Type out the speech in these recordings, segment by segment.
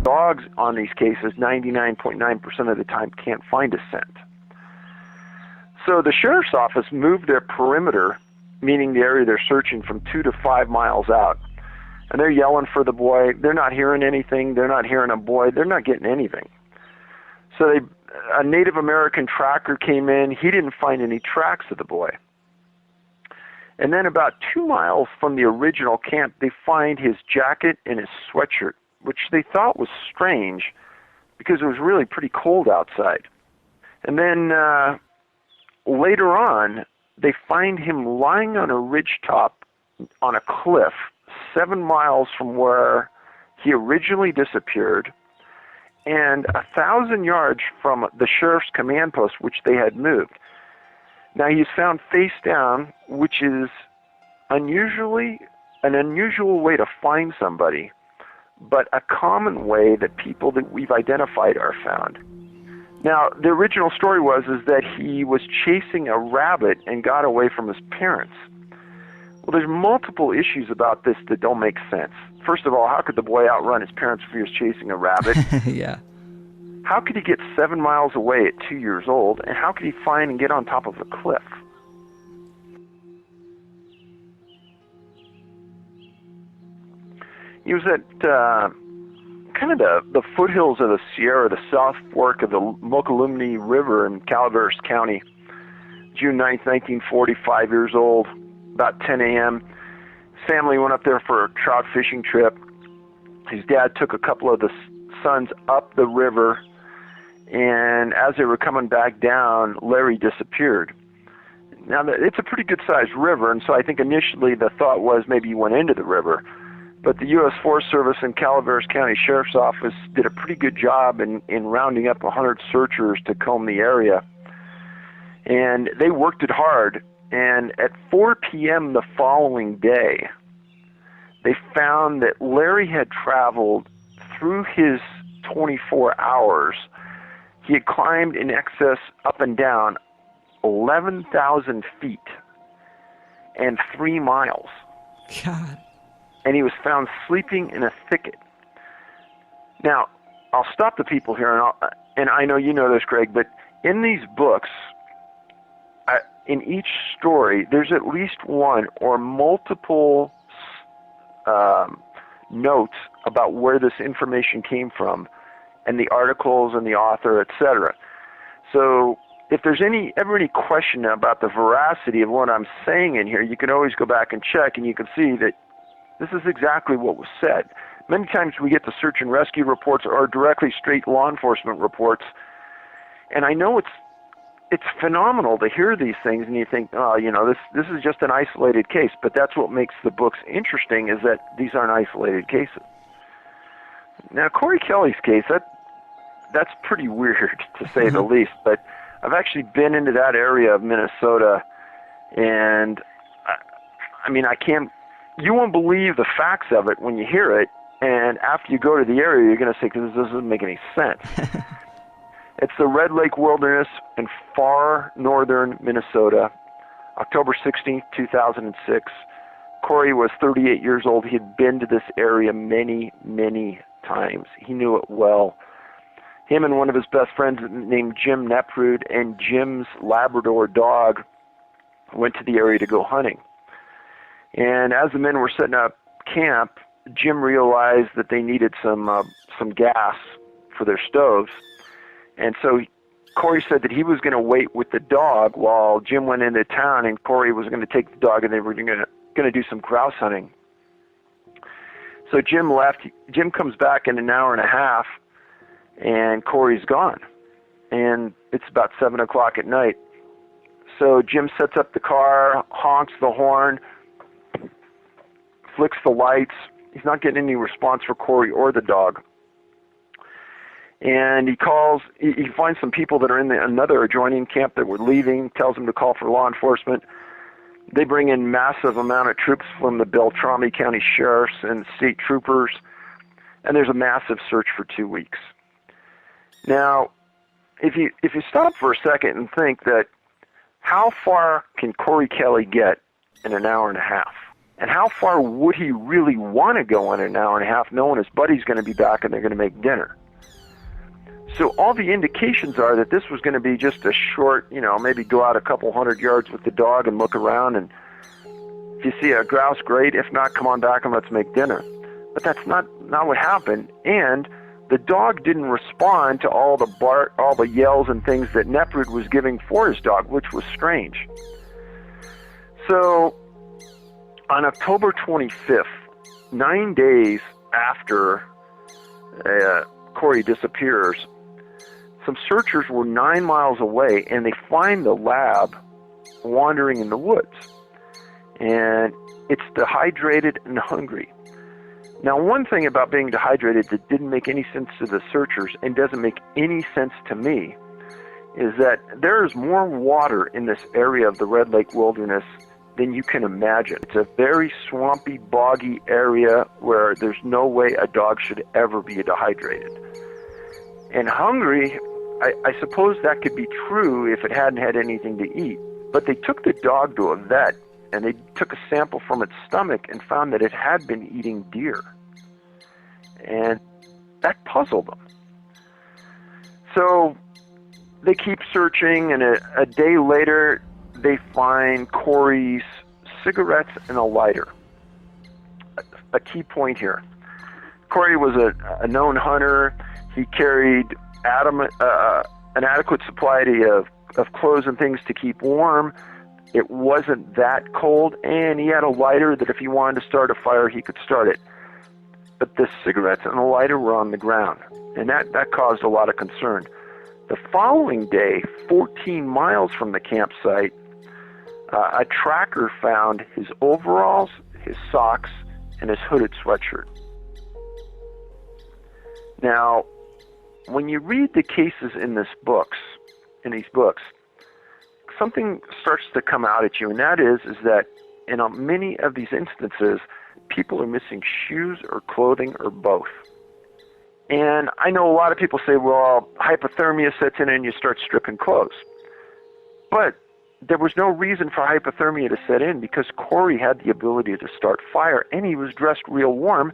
Dogs on these cases, 99.9% of the time, can't find a scent. So the sheriff's office moved their perimeter, meaning the area they're searching, from 2 to 5 miles out. And they're yelling for the boy. They're not hearing anything. They're not hearing a boy. They're not getting anything. So a Native American tracker came in. He didn't find any tracks of the boy. And then about 2 miles from the original camp, they find his jacket and his sweatshirt, which they thought was strange because it was really pretty cold outside. And then later on, they find him lying on a ridgetop on a cliff 7 miles from where he originally disappeared and 1,000 yards from the sheriff's command post, which they had moved. Now, he's found face down, which is an unusual way to find somebody, but a common way that people that we've identified are found. Now, the original story was that he was chasing a rabbit and got away from his parents. Well, there's multiple issues about this that don't make sense. First of all, how could the boy outrun his parents if he was chasing a rabbit? Yeah. How could he get 7 miles away at 2 years old, and how could he find and get on top of a cliff? He was at kind of the foothills of the Sierra, the South Fork of the Mokelumne River in Calaveras County, June 9th, 1940, 5 years old, about 10 a.m. His family went up there for a trout fishing trip. His dad took a couple of the sons up the river, and as they were coming back down, Larry disappeared. Now, it's a pretty good-sized river, and so I think initially the thought was maybe he went into the river. But the U.S. Forest Service and Calaveras County Sheriff's Office did a pretty good job in rounding up 100 searchers to comb the area. And they worked it hard. And at 4 p.m. the following day, they found that Larry had traveled through his 24 hours. He had climbed in excess up and down 11,000 feet and 3 miles. God. And he was found sleeping in a thicket. Now, I'll stop the people here, and I know you know this, Greg, but in these books, in each story, there's at least one or multiple notes about where this information came from, and the articles and the author, etc. So if there's ever any question about the veracity of what I'm saying in here, you can always go back and check, and you can see that this is exactly what was said. Many times we get the search and rescue reports or directly straight law enforcement reports, and I know it's phenomenal to hear these things, and you think, oh, this is just an isolated case. But that's what makes the books interesting, is that these aren't isolated cases. Now, Corey Kelly's case, that's pretty weird, to say the least. But I've actually been into that area of Minnesota, and you won't believe the facts of it when you hear it, and after you go to the area, you're going to say, this doesn't make any sense. It's the Red Lake Wilderness in far northern Minnesota, October 16th, 2006. Corey was 38 years old. He had been to this area many, many times. He knew it well. Him and one of his best friends named Jim Neprud and Jim's Labrador dog went to the area to go hunting. And as the men were setting up camp, Jim realized that they needed some gas for their stoves. And so Corey said that he was going to wait with the dog while Jim went into town, and Corey was going to take the dog, and they were going to do some grouse hunting. So Jim left. Jim comes back in an hour and a half, and Corey's gone. And it's about 7 o'clock at night. So Jim sets up the car, honks the horn, flicks the lights. He's not getting any response for Corey or the dog. And he finds some people that are in another adjoining camp that were leaving, tells them to call for law enforcement. They bring in massive amount of troops from the Beltrami County Sheriffs and state troopers, and there's a massive search for 2 weeks. Now, if you stop for a second and think that how far can Corey Kelly get in an hour and a half? And how far would he really want to go in an hour and a half knowing his buddy's going to be back and they're going to make dinner? So all the indications are that this was going to be just a short, maybe go out a couple 100 yards with the dog and look around, and if you see a grouse, great. If not, come on back and let's make dinner. But that's not what happened. And the dog didn't respond to all the yells and things that Neprud was giving for his dog, which was strange. So on October 25th, 9 days after Corey disappears, some searchers were 9 miles away, and they find the lab wandering in the woods. And it's dehydrated and hungry. Now, one thing about being dehydrated that didn't make any sense to the searchers and doesn't make any sense to me is that there is more water in this area of the Red Lake Wilderness than you can imagine. It's a very swampy, boggy area where there's no way a dog should ever be dehydrated. And hungry, I suppose that could be true if it hadn't had anything to eat. But they took the dog to a vet, and they took a sample from its stomach and found that it had been eating deer. And that puzzled them. So they keep searching, and a day later, they find Corey's cigarettes and a lighter. A key point here. Corey was a known hunter. He carried an adequate supply of clothes and things to keep warm. It wasn't that cold, and he had a lighter that if he wanted to start a fire, he could start it. But the cigarettes and the lighter were on the ground, and that caused a lot of concern. The following day, 14 miles from the campsite, a tracker found his overalls, his socks, and his hooded sweatshirt. Now, when you read the cases in these books, something starts to come out at you, and that is that in many of these instances, people are missing shoes or clothing or both. And I know a lot of people say, well, hypothermia sets in and you start stripping clothes. But there was no reason for hypothermia to set in because Corey had the ability to start fire, and he was dressed real warm,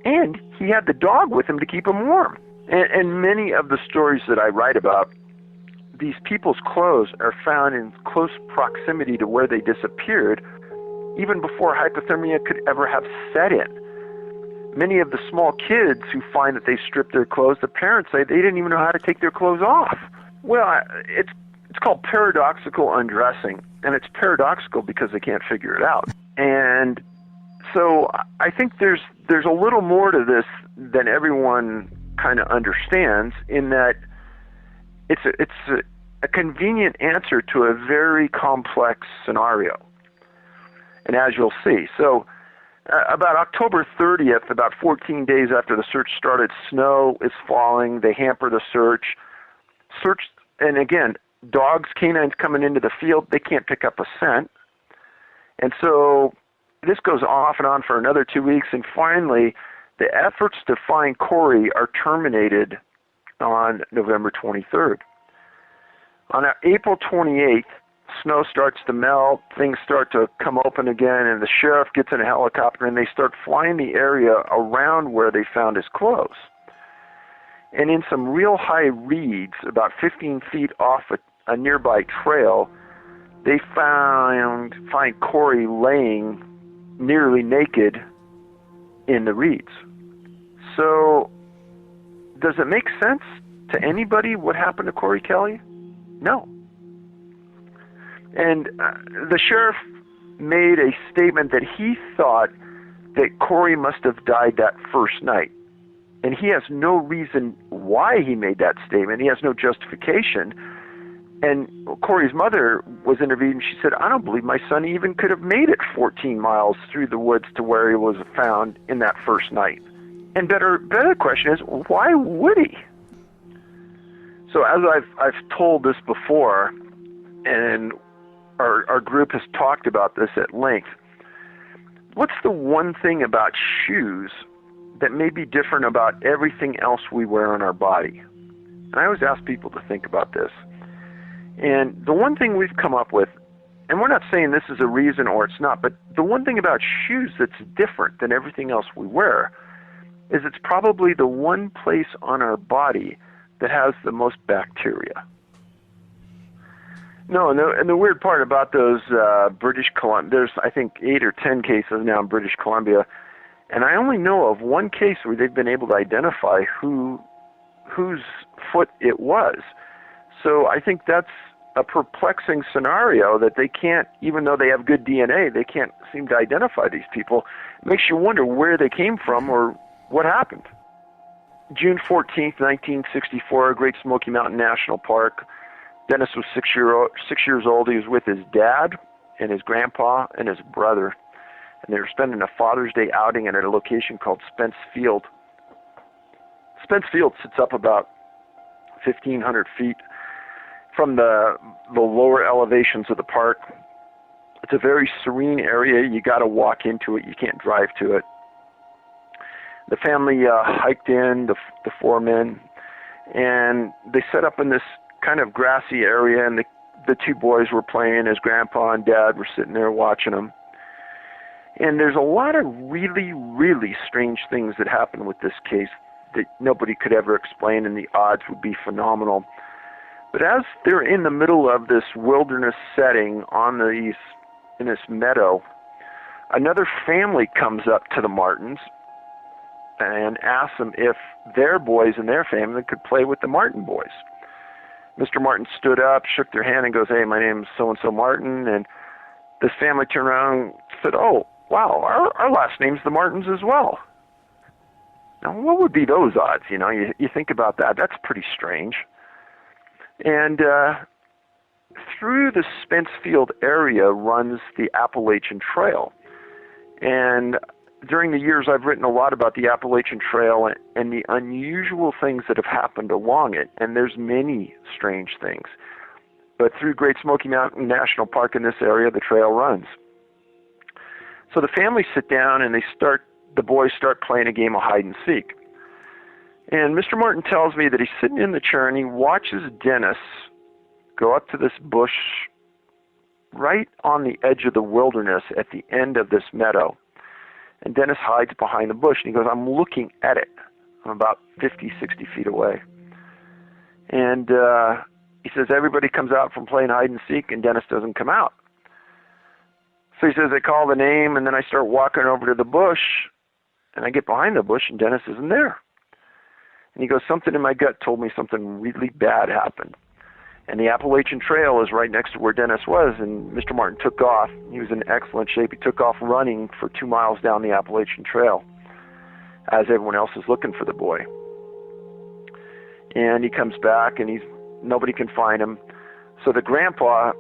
and he had the dog with him to keep him warm. And many of the stories that I write about, these people's clothes are found in close proximity to where they disappeared, even before hypothermia could ever have set in. Many of the small kids who find that they stripped their clothes, the parents say they didn't even know how to take their clothes off. Well, it's called paradoxical undressing, and it's paradoxical because they can't figure it out. And so I think there's a little more to this than everyone kind of understands, in that it's a convenient answer to a very complex scenario. And as you'll see, so about October 30th, about 14 days after the search started, snow is falling. They hamper the search. And again, dogs, canines coming into the field, they can't pick up a scent. And so this goes off and on for another 2 weeks, and finally, the efforts to find Corey are terminated on November 23rd. On April 28th, snow starts to melt, things start to come open again, and the sheriff gets in a helicopter, and they start flying the area around where they found his clothes. And in some real high reeds, about 15 feet off a nearby trail, they find Corey laying nearly naked in the reeds. So, does it make sense to anybody what happened to Corey Kelly? No. And the sheriff made a statement that he thought that Corey must have died that first night. And he has no reason why he made that statement. He has no justification. And Corey's mother was interviewed, and she said, I don't believe my son even could have made it 14 miles through the woods to where he was found in that first night. And better question is, why would he? So as I've told this before, and our group has talked about this at length, what's the one thing about shoes that may be different about everything else we wear on our body? And I always ask people to think about this. And the one thing we've come up with and we're not saying this is a reason or it's not, but the one thing about shoes that's different than everything else we wear is it's probably the one place on our body that has the most bacteria. No, and the weird part about those British Columbia, there's I think 8 or 10 cases now in British Columbia, and I only know of one case where they've been able to identify whose foot it was. So I think that's a perplexing scenario that they can't, even though they have good DNA, they can't seem to identify these people. It makes you wonder where they came from or what happened. June 14th, 1964, Great Smoky Mountain National Park. Dennis was 6 years old. He was with his dad and his grandpa and his brother. And they were spending a Father's Day outing at a location called Spence Field. Spence Field sits up about 1,500 feet from the lower elevations of the park. It's a very serene area. You got to walk into it. You can't drive to it. The family hiked in, the 4 men, and they set up in this kind of grassy area, and the 2 boys were playing. His grandpa and dad were sitting there watching them. And there's a lot of really, really strange things that happen with this case that nobody could ever explain, and the odds would be phenomenal. But as they're in the middle of this wilderness setting in this meadow, another family comes up to the Martins and asks them if their boys and their family could play with the Martin boys. Mr. Martin stood up, shook their hand, and goes, "Hey, my name's so-and-so Martin." And this family turned around and said, "Oh, wow, our last name's the Martins as well." Now, what would be those odds? You know, you think about that. That's pretty strange. And through the Spence Field area runs the Appalachian Trail. And during the years, I've written a lot about the Appalachian Trail and the unusual things that have happened along it. And there's many strange things. But through Great Smoky Mountain National Park in this area, the trail runs. So the family sit down and the boys start playing a game of hide and seek. And Mr. Martin tells me that he's sitting in the chair and he watches Dennis go up to this bush right on the edge of the wilderness at the end of this meadow. And Dennis hides behind the bush, and he goes, "I'm looking at it. I'm about 50, 60 feet away." And he says, everybody comes out from playing hide and seek, and Dennis doesn't come out. So he says, I call the name, and then I start walking over to the bush, and I get behind the bush, and Dennis isn't there. And he goes, something in my gut told me something really bad happened. And the Appalachian Trail is right next to where Dennis was, and Mr. Martin took off. He was in excellent shape. He took off running for 2 miles down the Appalachian Trail as everyone else is looking for the boy. And he comes back, and nobody can find him. So the grandpa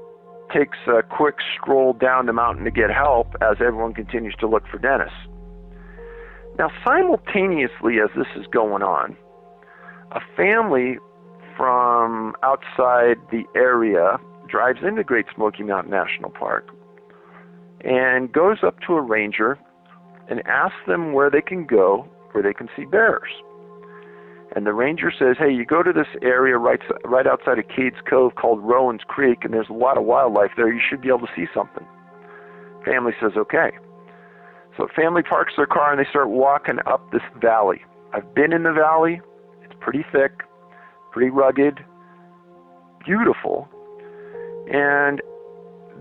takes a quick stroll down the mountain to get help as everyone continues to look for Dennis. Now, simultaneously as this is going on, a family from outside the area drives into Great Smoky Mountain National Park and goes up to a ranger and asks them where they can go, where they can see bears. And the ranger says, hey, you go to this area right outside of Cades Cove called Rowan's Creek, and there's a lot of wildlife there. You should be able to see something. Family says, okay. So family parks their car, and they start walking up this valley. I've been in the valley. It's pretty thick, pretty rugged, beautiful. And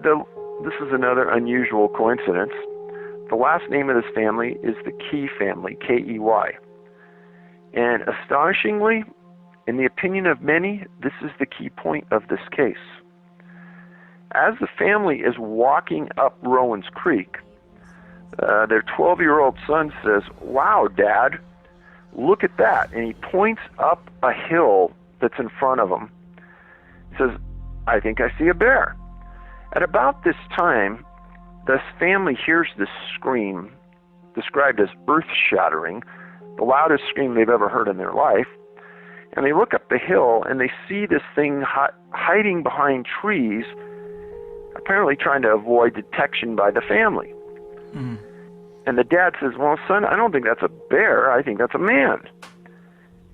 this is another unusual coincidence. The last name of this family is the Key family, K-E-Y. And astonishingly, in the opinion of many, this is the key point of this case. As the family is walking up Rowan's Creek, their 12-year-old son says, wow, Dad, look at that. And he points up a hill that's in front of him. He says, I think I see a bear. At about this time, this family hears this scream, described as earth-shattering, the loudest scream they've ever heard in their life. And they look up the hill, and they see this thing hiding behind trees, apparently trying to avoid detection by the family. Mm. And the dad says, well, son, I don't think that's a bear. I think that's a man.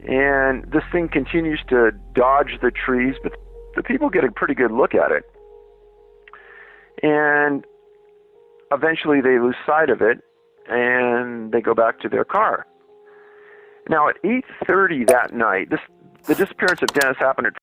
And this thing continues to dodge the trees, but the people get a pretty good look at it. And eventually they lose sight of it, and they go back to their car. Now, at 8:30 that night, the disappearance of Dennis happened at